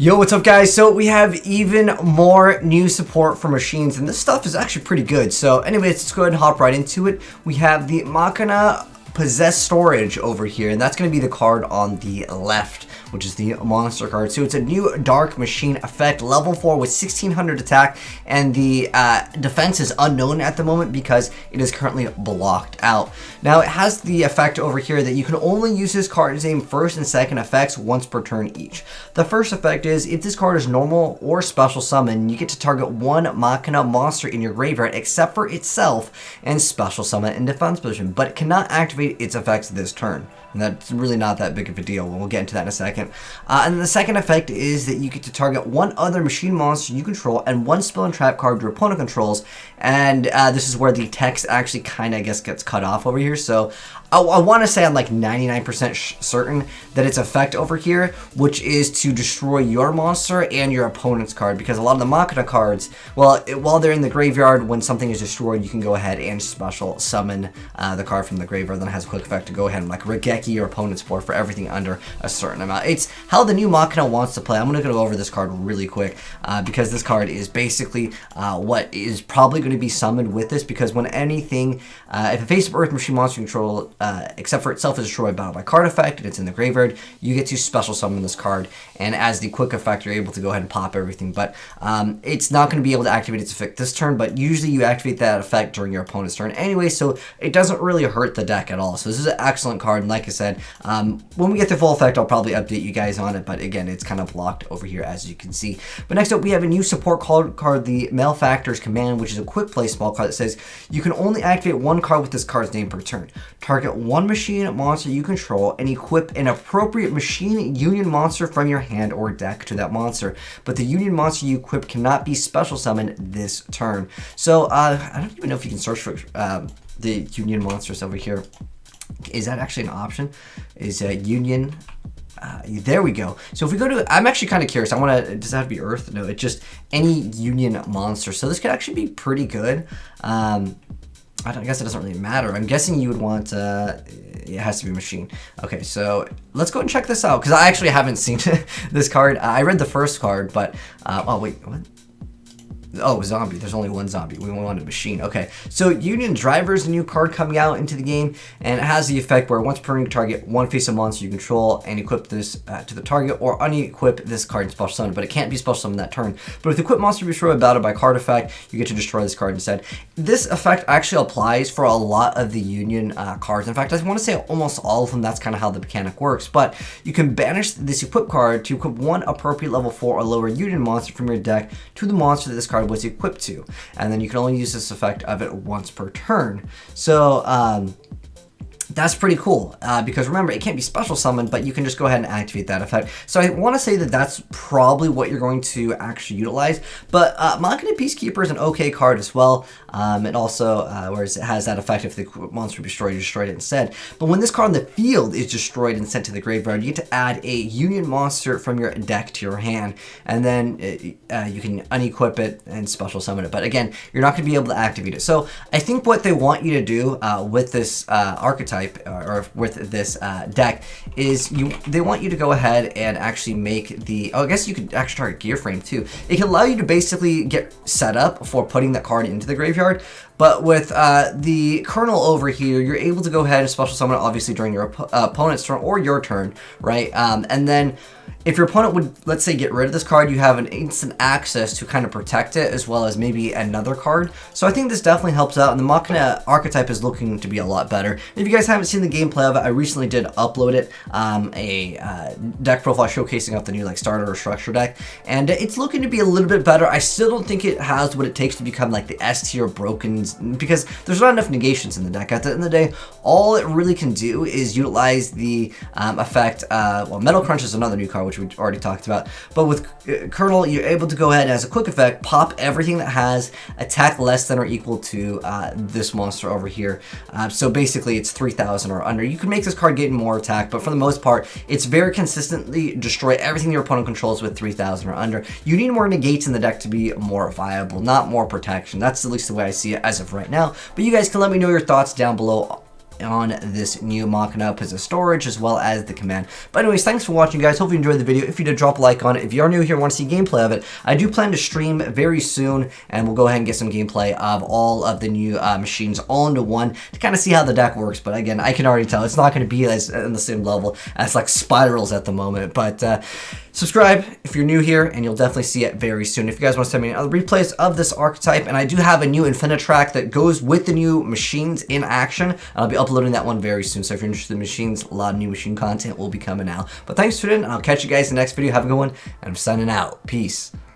Yo, what's up guys? So we have even more new support for machines, and this stuff is actually pretty good. So anyways, let's go ahead and hop right into it. We have the Machina Possess Storage over here, and that's going to be the card on the left, which is the monster card. So it's a new dark machine effect, level 4 with 1600 attack, and the defense is unknown at the moment because it is currently blocked out. Now it has the effect over here that you can only use this card's name first and second effects once per turn each. The first effect is if this card is normal or special summon, you get to target one Machina monster in your graveyard except for itself and special summon in defense position, but it cannot activate its effects this turn. And that's really not that big of a deal. We'll get into that in a second. And the second effect is that you get to target one other machine monster you control and one spell and trap card your opponent controls. And this is where the text actually kind of, I guess, gets cut off over here. So I want to say I'm like 99% certain that its effect over here, which is to destroy your monster and your opponent's card. Because a lot of the Machina cards, well, while they're in the graveyard, when something is destroyed, you can go ahead and special summon the card from the graveyard. Then it has a quick effect to go ahead and like regeki your opponent's board for everything under a certain amount. It's how the new Machina wants to play. I'm going to go over this card really quick because this card is basically what is probably going to be summoned with this, because when anything, if a face-up earth machine monster you control, except for itself, is destroyed by card effect and it's in the graveyard, you get to special summon this card, and as the quick effect you're able to go ahead and pop everything. But it's not going to be able to activate its effect this turn, but usually you activate that effect during your opponent's turn anyway, so it doesn't really hurt the deck at all. So this is an excellent card, and like I said, when we get the full effect, I'll probably update you guys on it, but again, it's kind of blocked over here, as you can see. But next up, we have a new support card, the Malefactor's Command, which is a quick play small card that says you can only activate one card with this card's name per turn. Target one machine monster you control and equip an appropriate machine union monster from your hand or deck to that monster, but the union monster you equip cannot be special summoned this turn. So I don't even know if you can search for the union monsters over here. Is that actually an option? Is union? There we go. So if we go to, I'm actually kind of curious. I want to, does that have to be Earth? No, it's just any union monster. So this could actually be pretty good. I guess it doesn't really matter. I'm guessing you would want, it has to be machine. Okay, so let's go and check this out, because I actually haven't seen this card. I read the first card, but, oh wait, what? Oh, zombie. There's only one zombie. We want a machine. Okay. So Union Driver is a new card coming out into the game, and it has the effect where once per turn you target one face-up monster you control and equip this to the target, or unequip this card and special summon, but it can't be special summoned that turn. But if the equipped monster be destroyed battle by card effect, you get to destroy this card instead. This effect actually applies for a lot of the Union cards. In fact, I want to say almost all of them. That's kind of how the mechanic works. But you can banish this equip card to equip one appropriate level 4 or lower Union monster from your deck to the monster that this card was equipped to, and then you can only use this effect of it once per turn. So that's pretty cool, because remember, it can't be special summoned, but you can just go ahead and activate that effect. So I want to say that that's probably what you're going to actually utilize. But Machina Peacekeeper is an okay card as well. It also, whereas it has that effect if the monster destroyed, you destroyed it instead. But when this card on the field is destroyed and sent to the graveyard, you get to add a Union monster from your deck to your hand, and then you can unequip it and special summon it. But again, you're not going to be able to activate it. So I think what they want you to do with this archetype, or with this deck, is they want you to go ahead and actually make the, I guess you could actually target Gear Frame too. It can allow you to basically get set up for putting that card into the graveyard. But with the Colonel over here, you're able to go ahead and special summon it obviously during your opponent's turn or your turn, right? And then if your opponent would, let's say, get rid of this card, you have an instant access to kind of protect it, as well as maybe another card. So I think this definitely helps out, and the Machina archetype is looking to be a lot better. If you guys haven't seen the gameplay of it, I recently did upload it, a deck profile showcasing off the new like starter or structure deck, and it's looking to be a little bit better. I still don't think it has what it takes to become like the S tier broken, because there's not enough negations in the deck. At the end of the day, all it really can do is utilize the effect, well, Metal Crunch is another new card, which we already talked about, but with Colonel, you're able to go ahead and as a quick effect, pop everything that has attack less than or equal to this monster over here. So basically it's 3,000 or under. You can make this card get more attack, but for the most part, it's very consistently destroy everything your opponent controls with 3,000 or under. You need more negates in the deck to be more viable, not more protection. That's at least the way I see it as of right now. But you guys can let me know your thoughts down below on this new Machina Possess storage as well as the command. But anyways, thanks for watching, guys. Hope you enjoyed the video. If you did, drop a like on it. If you are new here and want to see gameplay of it, I do plan to stream very soon, and we'll go ahead and get some gameplay of all of the new machines all into one to kind of see how the deck works. But again, I can already tell it's not going to be as on the same level as like spirals at the moment. But subscribe if you're new here, and you'll definitely see it very soon. If you guys want to send me other replays of this archetype, and I do have a new Infinitrack that goes with the new machines in action, I'll be uploading that one very soon. So if you're interested in machines, a lot of new machine content will be coming out. But thanks for tuning in, and I'll catch you guys in the next video. Have a good one, and I'm signing out. Peace.